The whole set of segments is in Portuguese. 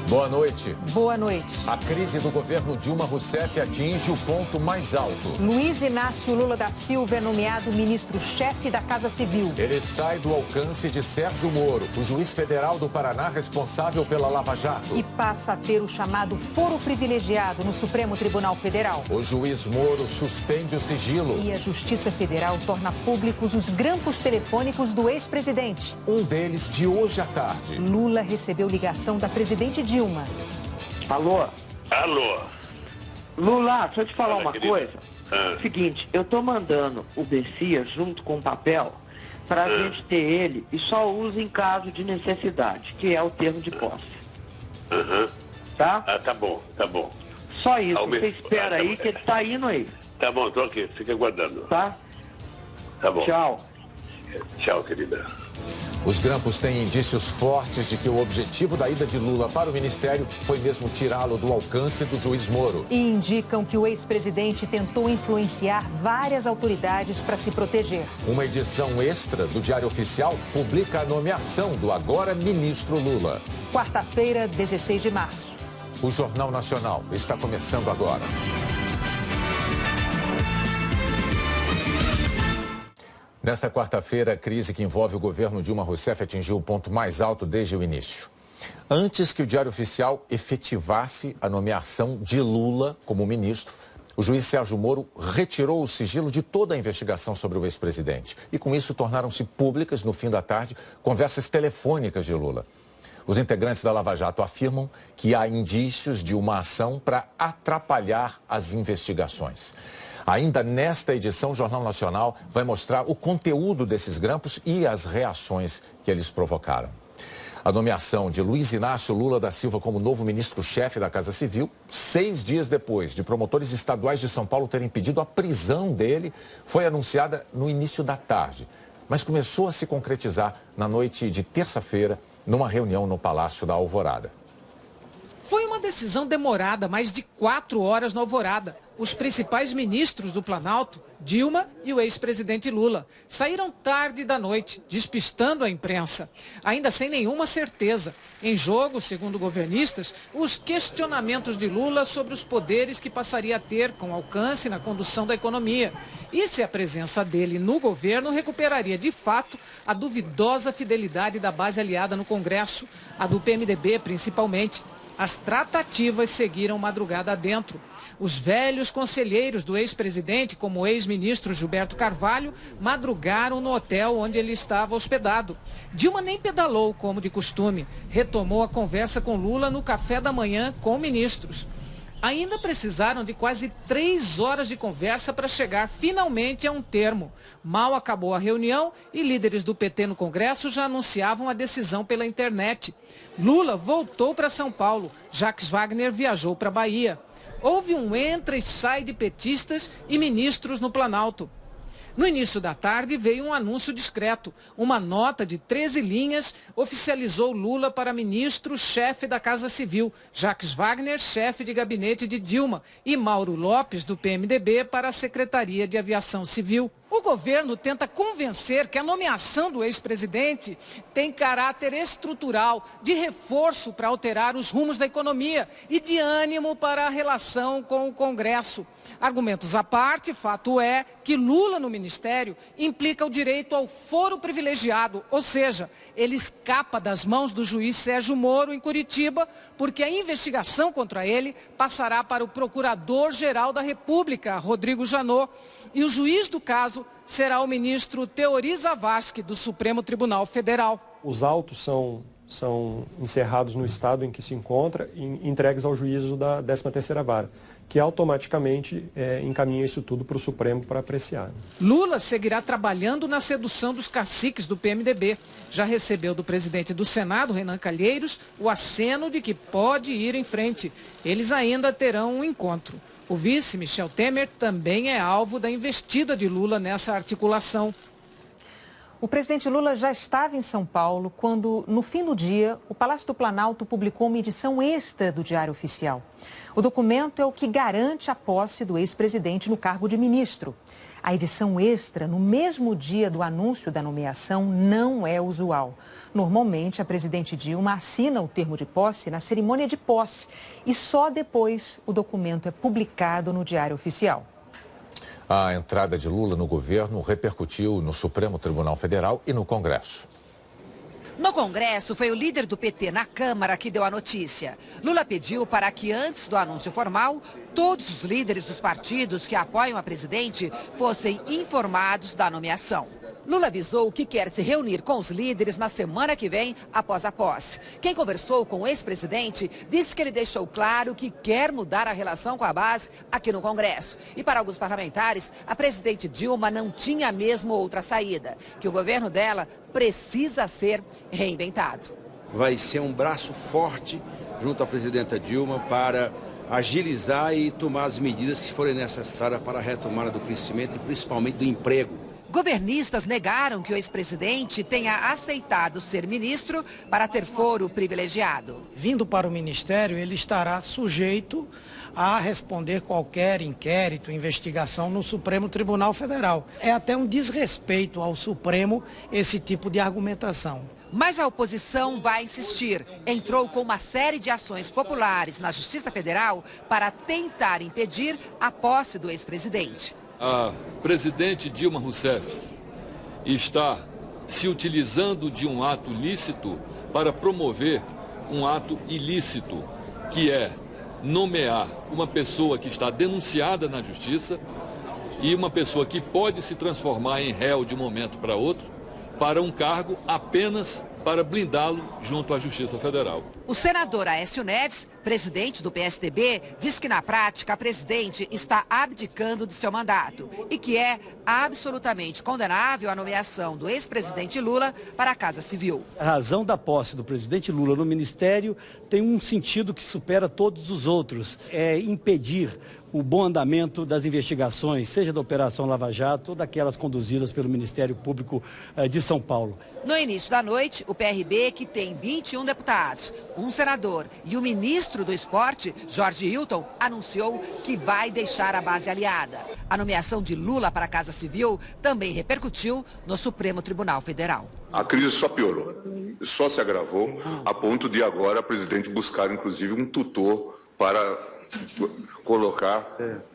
Boa noite. Boa noite. A crise do governo Dilma Rousseff atinge o ponto mais alto. Luiz Inácio Lula da Silva é nomeado ministro-chefe da Casa Civil. Ele sai do alcance de Sérgio Moro, o juiz federal do Paraná responsável pela Lava Jato. E passa a ter o chamado foro privilegiado no Supremo Tribunal Federal. O juiz Moro suspende o sigilo. E a Justiça Federal torna públicos os grampos telefônicos do ex-presidente. Um deles de hoje à tarde. Lula recebeu ligação da presidente Dilma. Alô? Alô? Lula, deixa eu te falar uma querida. coisa. Seguinte, eu tô mandando o Bessias junto com o papel pra gente ter ele e só usa em caso de necessidade, que é o termo de posse. Tá? Ah, tá bom, tá bom. Só isso, Ao você mesmo- espera tá aí bom. que ele tá indo aí, Tá bom, tô aqui, fica aguardando. tá? Tá bom. Tchau. Tchau, querida. Os grampos têm indícios fortes de que o objetivo da ida de Lula para o ministério foi mesmo tirá-lo do alcance do juiz Moro. E indicam que o ex-presidente tentou influenciar várias autoridades para se proteger. Uma edição extra do Diário Oficial publica a nomeação do agora ministro Lula. Quarta-feira, 16 de março. O Jornal Nacional está começando agora. Nesta quarta-feira, a crise que envolve o governo Dilma Rousseff atingiu o ponto mais alto desde o início. Antes que o Diário Oficial efetivasse a nomeação de Lula como ministro, o juiz Sérgio Moro retirou o sigilo de toda a investigação sobre o ex-presidente. E com isso tornaram-se públicas, no fim da tarde, conversas telefônicas de Lula. Os integrantes da Lava Jato afirmam que há indícios de uma ação para atrapalhar as investigações. Ainda nesta edição, o Jornal Nacional vai mostrar o conteúdo desses grampos e as reações que eles provocaram. A nomeação de Luiz Inácio Lula da Silva como novo ministro-chefe da Casa Civil, 6 dias depois de promotores estaduais de São Paulo terem pedido a prisão dele, foi anunciada no início da tarde, mas começou a se concretizar na noite de terça-feira, numa reunião no Palácio da Alvorada. Foi uma decisão demorada, mais de 4 horas na Alvorada. Os principais ministros do Planalto, Dilma e o ex-presidente Lula, saíram tarde da noite, despistando a imprensa, ainda sem nenhuma certeza. Em jogo, segundo governistas, os questionamentos de Lula sobre os poderes que passaria a ter com alcance na condução da economia. E se a presença dele no governo recuperaria de fato a duvidosa fidelidade da base aliada no Congresso, a do PMDB principalmente. As tratativas seguiram madrugada adentro. Os velhos conselheiros do ex-presidente, como o ex-ministro Gilberto Carvalho, madrugaram no hotel onde ele estava hospedado. Dilma nem pedalou, como de costume. Retomou a conversa com Lula no café da manhã com ministros. Ainda precisaram de quase 3 horas de conversa para chegar finalmente a um termo. Mal acabou a reunião e líderes do PT no Congresso já anunciavam a decisão pela internet. Lula voltou para São Paulo, Jacques Wagner viajou para Bahia. Houve um entra e sai de petistas e ministros no Planalto. No início da tarde veio um anúncio discreto. Uma nota de 13 linhas oficializou Lula para ministro-chefe da Casa Civil, Jacques Wagner, chefe de gabinete de Dilma, e Mauro Lopes, do PMDB, para a Secretaria de Aviação Civil. O governo tenta convencer que a nomeação do ex-presidente tem caráter estrutural, de reforço para alterar os rumos da economia e de ânimo para a relação com o Congresso. Argumentos à parte, fato é que Lula no ministério implica o direito ao foro privilegiado, ou seja, ele escapa das mãos do juiz Sérgio Moro em Curitiba, porque a investigação contra ele passará para o Procurador-Geral da República, Rodrigo Janot, e o juiz do caso será o ministro Teori Zavascki, do Supremo Tribunal Federal. Os autos são encerrados no estado em que se encontra e entregues ao juízo da 13ª Vara, que automaticamente encaminha isso tudo para o Supremo para apreciar. Lula seguirá trabalhando na sedução dos caciques do PMDB. Já recebeu do presidente do Senado, Renan Calheiros, o aceno de que pode ir em frente. Eles ainda terão um encontro. O vice, Michel Temer, também é alvo da investida de Lula nessa articulação. O presidente Lula já estava em São Paulo quando, no fim do dia, o Palácio do Planalto publicou uma edição extra do Diário Oficial. O documento é o que garante a posse do ex-presidente no cargo de ministro. A edição extra, no mesmo dia do anúncio da nomeação, não é usual. Normalmente, a presidente Dilma assina o termo de posse na cerimônia de posse e só depois o documento é publicado no Diário Oficial. A entrada de Lula no governo repercutiu no Supremo Tribunal Federal e no Congresso. No Congresso, foi o líder do PT na Câmara que deu a notícia. Lula pediu para que, antes do anúncio formal, todos os líderes dos partidos que apoiam a presidente fossem informados da nomeação. Lula avisou que quer se reunir com os líderes na semana que vem, após a posse. Quem conversou com o ex-presidente disse que ele deixou claro que quer mudar a relação com a base aqui no Congresso. E para alguns parlamentares, a presidente Dilma não tinha mesmo outra saída, que o governo dela precisa ser reinventado. Vai ser um braço forte junto à presidenta Dilma para agilizar e tomar as medidas que forem necessárias para a retomada do crescimento e principalmente do emprego. Governistas negaram que o ex-presidente tenha aceitado ser ministro para ter foro privilegiado. Vindo para o ministério, ele estará sujeito a responder qualquer inquérito, investigação no Supremo Tribunal Federal. É até um desrespeito ao Supremo esse tipo de argumentação. Mas a oposição vai insistir. Entrou com uma série de ações populares na Justiça Federal para tentar impedir a posse do ex-presidente. A presidente Dilma Rousseff está se utilizando de um ato lícito para promover um ato ilícito, que é nomear uma pessoa que está denunciada na justiça e uma pessoa que pode se transformar em réu de um momento para outro para um cargo apenas para blindá-lo junto à Justiça Federal. O senador Aécio Neves, presidente do PSDB, diz que na prática a presidente está abdicando de seu mandato e que é absolutamente condenável a nomeação do ex-presidente Lula para a Casa Civil. A razão da posse do presidente Lula no ministério tem um sentido que supera todos os outros, é impedir o bom andamento das investigações, seja da Operação Lava Jato ou daquelas conduzidas pelo Ministério Público de São Paulo. No início da noite, o PRB, que tem 21 deputados, um senador e o ministro do Esporte, Jorge Hilton, anunciou que vai deixar a base aliada. A nomeação de Lula para a Casa Civil também repercutiu no Supremo Tribunal Federal. A crise só piorou, só se agravou, a ponto de agora a presidente buscar, inclusive, um tutor para colocar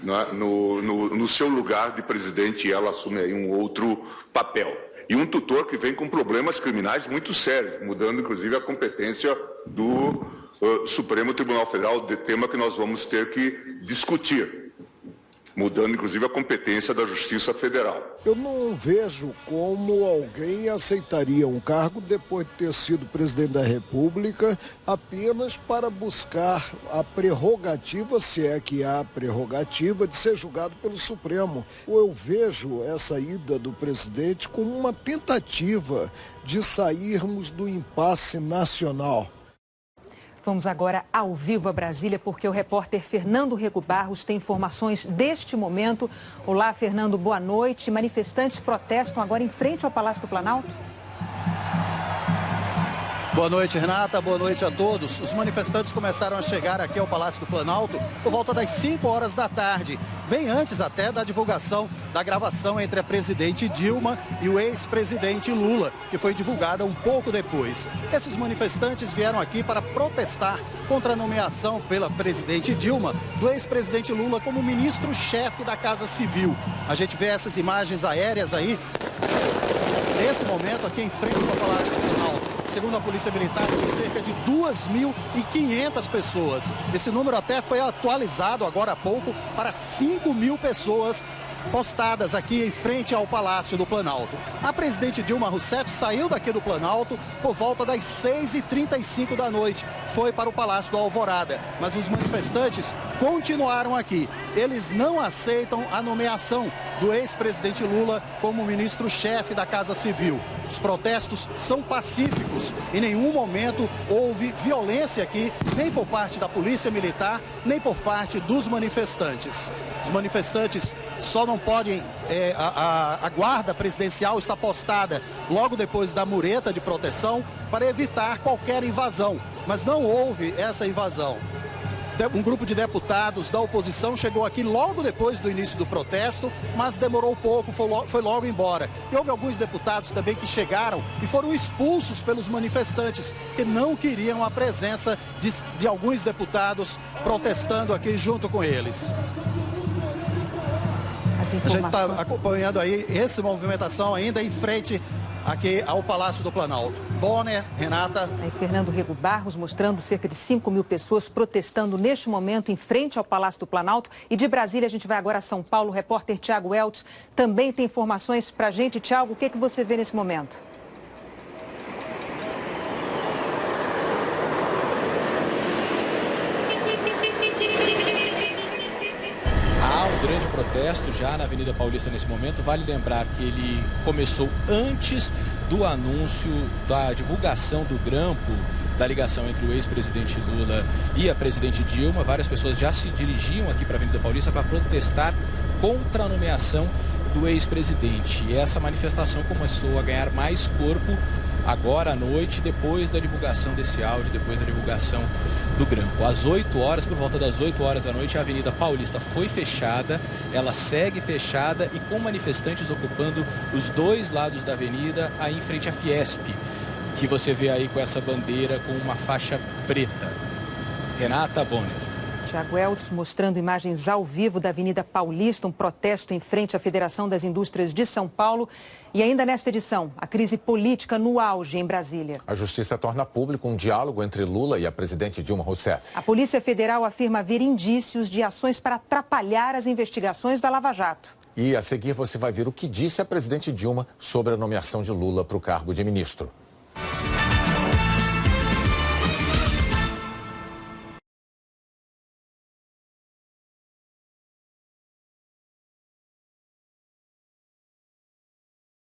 no seu lugar de presidente, e ela assume aí um outro papel. E um tutor que vem com problemas criminais muito sérios, mudando inclusive a competência do Supremo Tribunal Federal, de tema que nós vamos ter que discutir. Mudando inclusive a competência da Justiça Federal. Eu não vejo como alguém aceitaria um cargo depois de ter sido presidente da República apenas para buscar a prerrogativa, se é que há prerrogativa, de ser julgado pelo Supremo. Eu vejo essa ida do presidente como uma tentativa de sairmos do impasse nacional. Vamos agora ao vivo a Brasília, porque o repórter Fernando Rego Barros tem informações deste momento. Olá, Fernando, boa noite. Manifestantes protestam agora em frente ao Palácio do Planalto? Boa noite, Renata. Boa noite a todos. Os manifestantes começaram a chegar aqui ao Palácio do Planalto por volta das 5 horas da tarde, bem antes até da divulgação da gravação entre a presidente Dilma e o ex-presidente Lula, que foi divulgada um pouco depois. Esses manifestantes vieram aqui para protestar contra a nomeação pela presidente Dilma do ex-presidente Lula como ministro-chefe da Casa Civil. A gente vê essas imagens aéreas aí, nesse momento aqui em frente ao Palácio do Planalto. Segundo a Polícia Militar, são cerca de 2.500 pessoas. Esse número até foi atualizado agora há pouco para 5.000 pessoas postadas aqui em frente ao Palácio do Planalto. A presidente Dilma Rousseff saiu daqui do Planalto por volta das 6h35 da noite. Foi para o Palácio do Alvorada, mas os manifestantes continuaram aqui. Eles não aceitam a nomeação do ex-presidente Lula como ministro-chefe da Casa Civil. Os protestos são pacíficos. Em nenhum momento houve violência aqui, nem por parte da Polícia Militar, nem por parte dos manifestantes. Os manifestantes só não podem... A guarda presidencial está postada logo depois da mureta de proteção para evitar qualquer invasão. Mas não houve essa invasão. Um grupo de deputados da oposição chegou aqui logo depois do início do protesto, mas demorou pouco, foi logo embora. E houve alguns deputados também que chegaram e foram expulsos pelos manifestantes, que não queriam a presença de alguns deputados protestando aqui junto com eles. A gente está acompanhando aí essa movimentação ainda em frente aqui ao Palácio do Planalto. Bonner, Renata. Aí Fernando Rego Barros mostrando cerca de 5.000 pessoas protestando neste momento em frente ao Palácio do Planalto. E de Brasília a gente vai agora a São Paulo. O repórter Tiago Eltz também tem informações para a gente. Tiago, o que você vê nesse momento? Há um grande protesto já na Avenida Paulista nesse momento. Vale lembrar que ele começou antes do anúncio da divulgação do grampo da ligação entre o ex-presidente Lula e a presidente Dilma. Várias pessoas já se dirigiam aqui para a Avenida Paulista para protestar contra a nomeação do ex-presidente. E essa manifestação começou a ganhar mais corpo agora à noite, depois da divulgação desse áudio, depois da divulgação do grampo. Às 8 horas, por volta das 8 horas da noite, a Avenida Paulista foi fechada, ela segue fechada e com manifestantes ocupando os dois lados da avenida, aí em frente à Fiesp, que você vê aí com essa bandeira com uma faixa preta. Renata, Bonner. Tiago Eltz mostrando imagens ao vivo da Avenida Paulista, um protesto em frente à Federação das Indústrias de São Paulo. E ainda nesta edição, a crise política no auge em Brasília. A Justiça torna público um diálogo entre Lula e a presidente Dilma Rousseff. A Polícia Federal afirma haver indícios de ações para atrapalhar as investigações da Lava Jato. E a seguir você vai ver o que disse a presidente Dilma sobre a nomeação de Lula para o cargo de ministro.